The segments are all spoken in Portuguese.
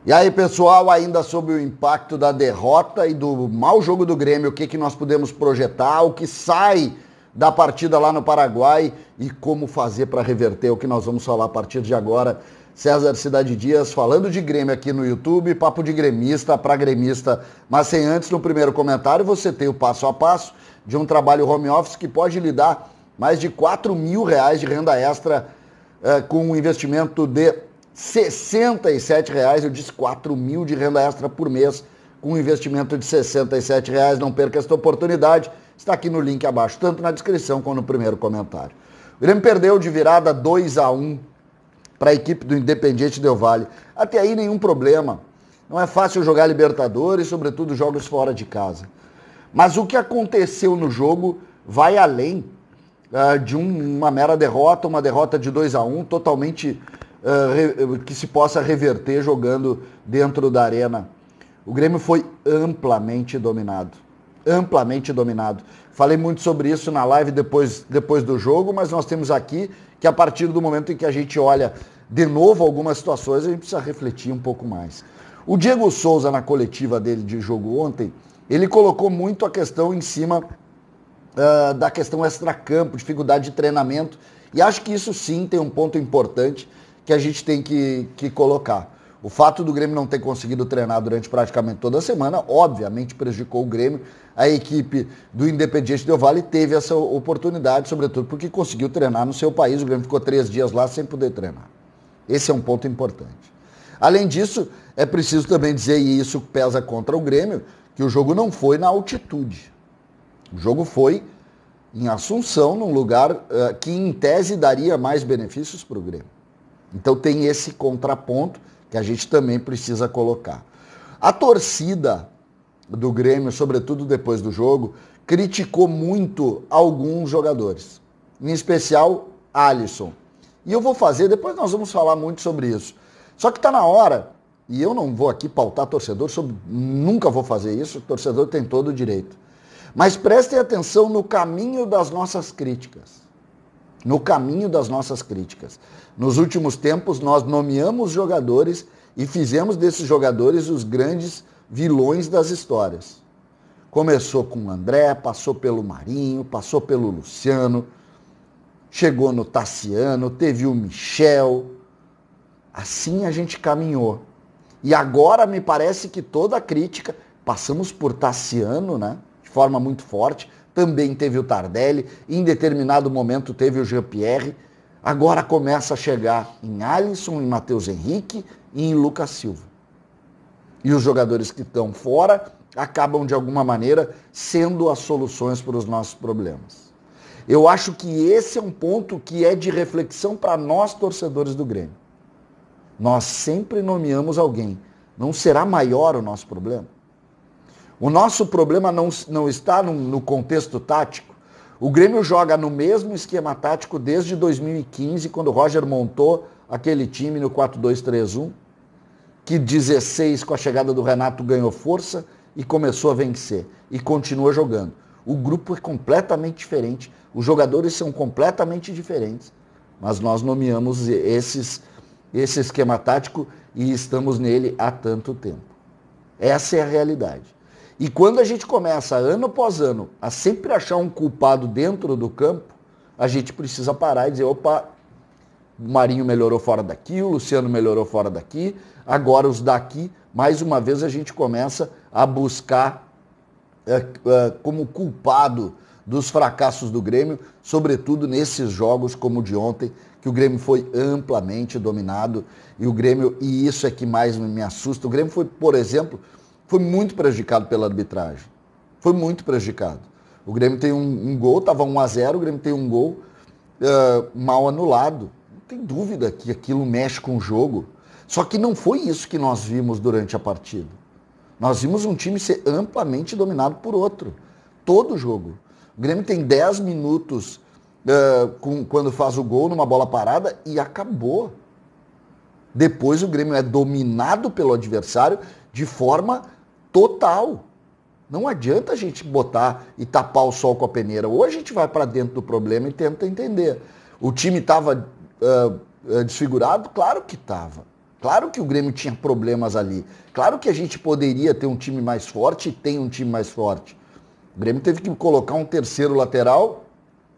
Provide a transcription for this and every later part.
E aí, pessoal, ainda sobre o impacto da derrota e do mau jogo do Grêmio, o que nós podemos projetar, o que sai da partida lá no Paraguai e como fazer para reverter, o que nós vamos falar a partir de agora. César Cidade Dias falando de Grêmio aqui no YouTube, papo de gremista para gremista, mas sem antes, no primeiro comentário, você tem o passo a passo de um trabalho home office que pode lhe dar mais de R$4.000 de renda extra com um investimento de R$67, eu disse 4.000 de renda extra por mês, com um investimento de R$67. Não perca esta oportunidade, está aqui no link abaixo, tanto na descrição como no primeiro comentário. O Grêmio perdeu de virada 2-1 para a equipe do Independiente Del Valle. Até aí nenhum problema. Não é fácil jogar Libertadores, sobretudo jogos fora de casa. Mas o que aconteceu no jogo vai além de uma mera derrota, uma derrota de 2-1, totalmente que se possa reverter jogando dentro da arena. O Grêmio foi amplamente dominado. Amplamente dominado. Falei muito sobre isso na live depois do jogo, mas nós temos aqui que a partir do momento em que a gente olha de novo algumas situações, a gente precisa refletir um pouco mais. O Diego Souza, na coletiva dele de jogo ontem, ele colocou muito a questão em cima da questão extracampo, dificuldade de treinamento, e acho que isso sim tem um ponto importante que a gente tem que colocar. O fato do Grêmio não ter conseguido treinar durante praticamente toda a semana, obviamente prejudicou o Grêmio. A equipe do Independiente Del Valle teve essa oportunidade, sobretudo porque conseguiu treinar no seu país. O Grêmio ficou 3 dias lá sem poder treinar. Esse é um ponto importante. Além disso, é preciso também dizer, e isso pesa contra o Grêmio, que o jogo não foi na altitude. O jogo foi em Assunção, num lugar que em tese daria mais benefícios para o Grêmio. Então tem esse contraponto que a gente também precisa colocar. A torcida do Grêmio, sobretudo depois do jogo, criticou muito alguns jogadores, em especial Alisson. E eu vou fazer, depois nós vamos falar muito sobre isso. Só que está na hora, e eu não vou aqui pautar torcedor, nunca vou fazer isso, o torcedor tem todo o direito. Mas prestem atenção no caminho das nossas críticas. No caminho das nossas críticas. Nos últimos tempos, nós nomeamos jogadores e fizemos desses jogadores os grandes vilões das histórias. Começou com o André, passou pelo Marinho, passou pelo Luciano, chegou no Tassiano, teve o Michel. Assim a gente caminhou. E agora me parece que toda a crítica, passamos por Tassiano, né, de forma muito forte, também teve o Tardelli, em determinado momento teve o Jean-Pierre, agora começa a chegar em Alisson, em Matheus Henrique e em Lucas Silva. E os jogadores que estão fora acabam, de alguma maneira, sendo as soluções para os nossos problemas. Eu acho que esse é um ponto que é de reflexão para nós, torcedores do Grêmio. Nós sempre nomeamos alguém. Não será maior o nosso problema? O nosso problema não está no contexto tático. O Grêmio joga no mesmo esquema tático desde 2015, quando o Roger montou aquele time no 4-2-3-1, que 16, com a chegada do Renato, ganhou força e começou a vencer. E continua jogando. O grupo é completamente diferente, os jogadores são completamente diferentes, mas nós nomeamos esse esquema tático e estamos nele há tanto tempo. Essa é a realidade. E quando a gente começa, ano após ano, a sempre achar um culpado dentro do campo, a gente precisa parar e dizer, opa, o Marinho melhorou fora daqui, o Luciano melhorou fora daqui, agora os daqui, mais uma vez a gente começa a buscar como culpado dos fracassos do Grêmio, sobretudo nesses jogos como o de ontem, que o Grêmio foi amplamente dominado, e isso é que mais me assusta. O Grêmio foi, por exemplo, foi muito prejudicado pela arbitragem. Foi muito prejudicado. O Grêmio tem um gol, estava 1-0, o Grêmio tem um gol mal anulado. Não tem dúvida que aquilo mexe com o jogo. Só que não foi isso que nós vimos durante a partida. Nós vimos um time ser amplamente dominado por outro. Todo o jogo. O Grêmio tem 10 minutos quando faz o gol numa bola parada e acabou. Depois o Grêmio é dominado pelo adversário de forma total. Não adianta a gente botar e tapar o sol com a peneira. Ou a gente vai para dentro do problema e tenta entender. O time estava desfigurado? Claro que estava. Claro que o Grêmio tinha problemas ali. Claro que a gente poderia ter um time mais forte e tem um time mais forte. O Grêmio teve que colocar um terceiro lateral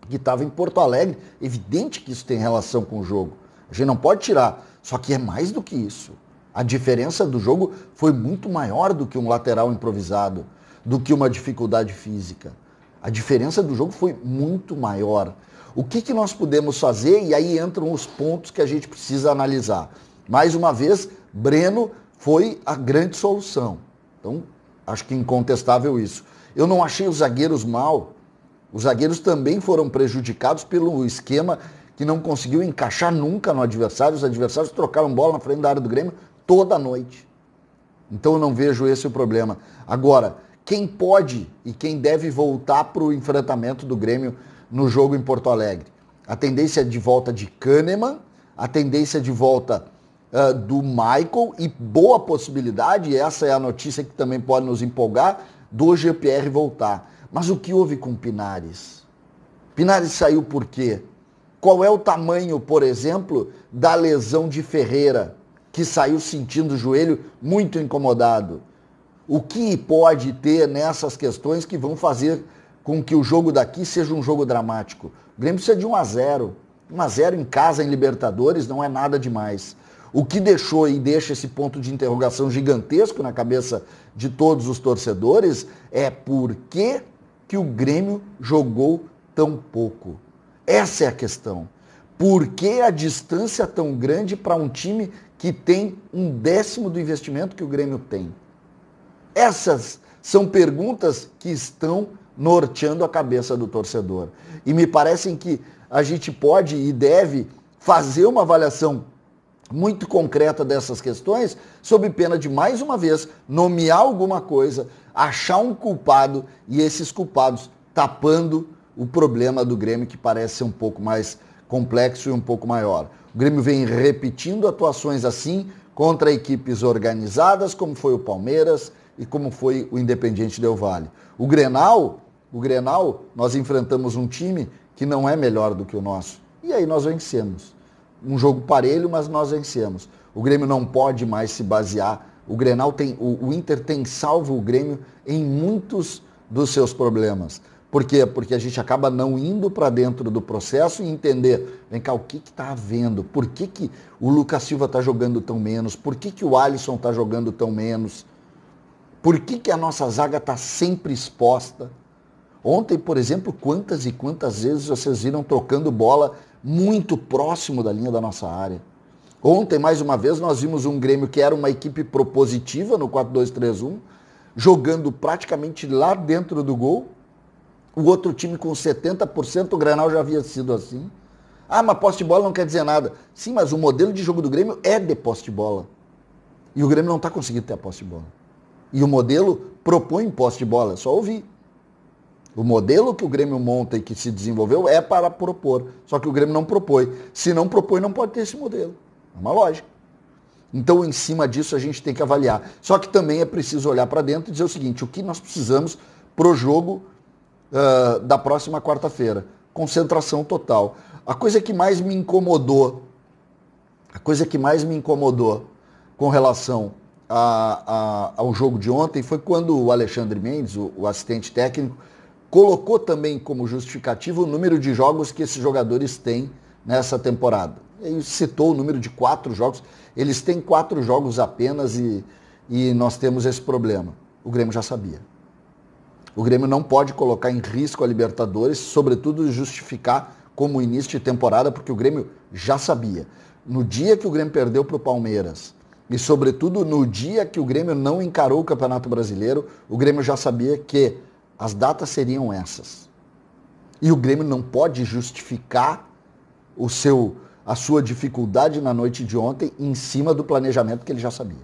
que estava em Porto Alegre. Evidente que isso tem relação com o jogo. A gente não pode tirar. Só que é mais do que isso. A diferença do jogo foi muito maior do que um lateral improvisado, do que uma dificuldade física. A diferença do jogo foi muito maior. O que nós podemos fazer? E aí entram os pontos que a gente precisa analisar. Mais uma vez, Breno foi a grande solução. Então, acho que é incontestável isso. Eu não achei os zagueiros mal. Os zagueiros também foram prejudicados pelo esquema que não conseguiu encaixar nunca no adversário. Os adversários trocaram bola na frente da área do Grêmio toda noite. Então eu não vejo esse o problema. Agora, quem pode e quem deve voltar para o enfrentamento do Grêmio no jogo em Porto Alegre? A tendência de volta de Kahneman, a tendência de volta do Michael e boa possibilidade, e essa é a notícia que também pode nos empolgar, do Jean-Pierre voltar. Mas o que houve com Pinares? Pinares saiu por quê? Qual é o tamanho, por exemplo, da lesão de Ferreira, que saiu sentindo o joelho muito incomodado? O que pode ter nessas questões que vão fazer com que o jogo daqui seja um jogo dramático? O Grêmio precisa de 1-0. 1-0 em casa, em Libertadores, não é nada demais. O que deixou e deixa esse ponto de interrogação gigantesco na cabeça de todos os torcedores é por que o Grêmio jogou tão pouco. Essa é a questão. Por que a distância tão grande para um time que tem 1/10 do investimento que o Grêmio tem? Essas são perguntas que estão norteando a cabeça do torcedor. E me parecem que a gente pode e deve fazer uma avaliação muito concreta dessas questões, sob pena de, mais uma vez, nomear alguma coisa, achar um culpado e esses culpados tapando o problema do Grêmio, que parece ser um pouco mais complexo e um pouco maior. O Grêmio vem repetindo atuações assim contra equipes organizadas, como foi o Palmeiras e como foi o Independiente Del Valle. O Grenal, nós enfrentamos um time que não é melhor do que o nosso. E aí nós vencemos. Um jogo parelho, mas nós vencemos. O Grêmio não pode mais se basear. O Grenal tem, o Inter tem salvo o Grêmio em muitos dos seus problemas. Por quê? Porque a gente acaba não indo para dentro do processo e entender, vem cá, o que está havendo? Por que o Lucas Silva está jogando tão menos? Por que o Alisson está jogando tão menos? Por que a nossa zaga está sempre exposta? Ontem, por exemplo, quantas e quantas vezes vocês viram trocando bola muito próximo da linha da nossa área? Ontem, mais uma vez, nós vimos um Grêmio que era uma equipe propositiva no 4-2-3-1, jogando praticamente lá dentro do gol. O outro time com 70%, o Grenal já havia sido assim. Ah, mas posse de bola não quer dizer nada. Sim, mas o modelo de jogo do Grêmio é de posse de bola. E o Grêmio não está conseguindo ter a posse de bola. E o modelo propõe posse de bola, é só ouvir. O modelo que o Grêmio monta e que se desenvolveu é para propor. Só que o Grêmio não propõe. Se não propõe, não pode ter esse modelo. É uma lógica. Então, em cima disso, a gente tem que avaliar. Só que também é preciso olhar para dentro e dizer o seguinte, o que nós precisamos para o jogo da próxima quarta-feira? Concentração total. A coisa que mais me incomodou com relação ao jogo de ontem foi quando o Alexandre Mendes, o assistente técnico, colocou também como justificativo o número de jogos que esses jogadores têm nessa temporada. Ele citou o número de 4 jogos. Eles têm 4 jogos apenas e nós temos esse problema. O Grêmio já sabia. O Grêmio não pode colocar em risco a Libertadores, sobretudo justificar como início de temporada, porque o Grêmio já sabia. No dia que o Grêmio perdeu para o Palmeiras, e sobretudo no dia que o Grêmio não encarou o Campeonato Brasileiro, o Grêmio já sabia que as datas seriam essas. E o Grêmio não pode justificar a sua dificuldade na noite de ontem em cima do planejamento que ele já sabia.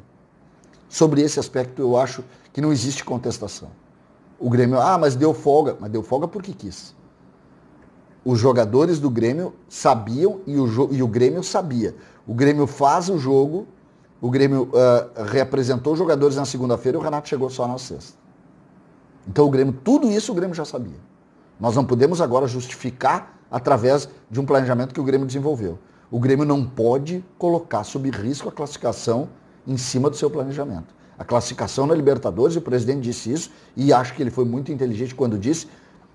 Sobre esse aspecto, eu acho que não existe contestação. O Grêmio, mas deu folga. Mas deu folga porque quis. Os jogadores do Grêmio sabiam e o Grêmio sabia. O Grêmio faz o jogo, o Grêmio representou os jogadores na segunda-feira e o Renato chegou só na sexta. Então tudo isso o Grêmio já sabia. Nós não podemos agora justificar através de um planejamento que o Grêmio desenvolveu. O Grêmio não pode colocar sob risco a classificação em cima do seu planejamento. A classificação na Libertadores, o presidente disse isso, e acho que ele foi muito inteligente quando disse,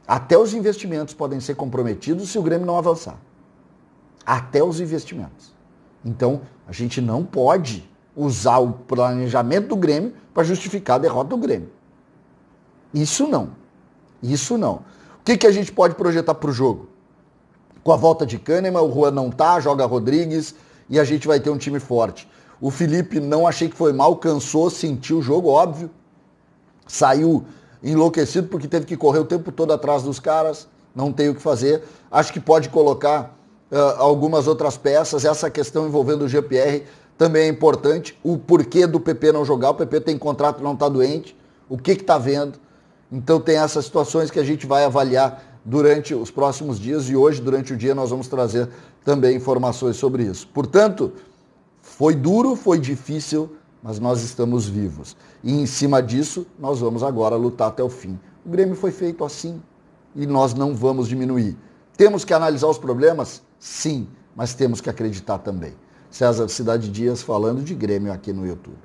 até os investimentos podem ser comprometidos se o Grêmio não avançar. Até os investimentos. Então, a gente não pode usar o planejamento do Grêmio para justificar a derrota do Grêmio. Isso não. Isso não. O que a gente pode projetar para o jogo? Com a volta de Kahneman, o Juan não tá, joga Rodrigues e a gente vai ter um time forte. O Felipe não achei que foi mal, cansou, sentiu o jogo, óbvio. Saiu enlouquecido porque teve que correr o tempo todo atrás dos caras, não tem o que fazer. Acho que pode colocar algumas outras peças, essa questão envolvendo o GPR também é importante. O porquê do PP não jogar, o PP tem contrato, não está doente, o que está vendo. Então tem essas situações que a gente vai avaliar durante os próximos dias e hoje, durante o dia, nós vamos trazer também informações sobre isso. Portanto, foi duro, foi difícil, mas nós estamos vivos. E em cima disso, nós vamos agora lutar até o fim. O Grêmio foi feito assim e nós não vamos diminuir. Temos que analisar os problemas? Sim, mas temos que acreditar também. César Cidade Dias falando de Grêmio aqui no YouTube.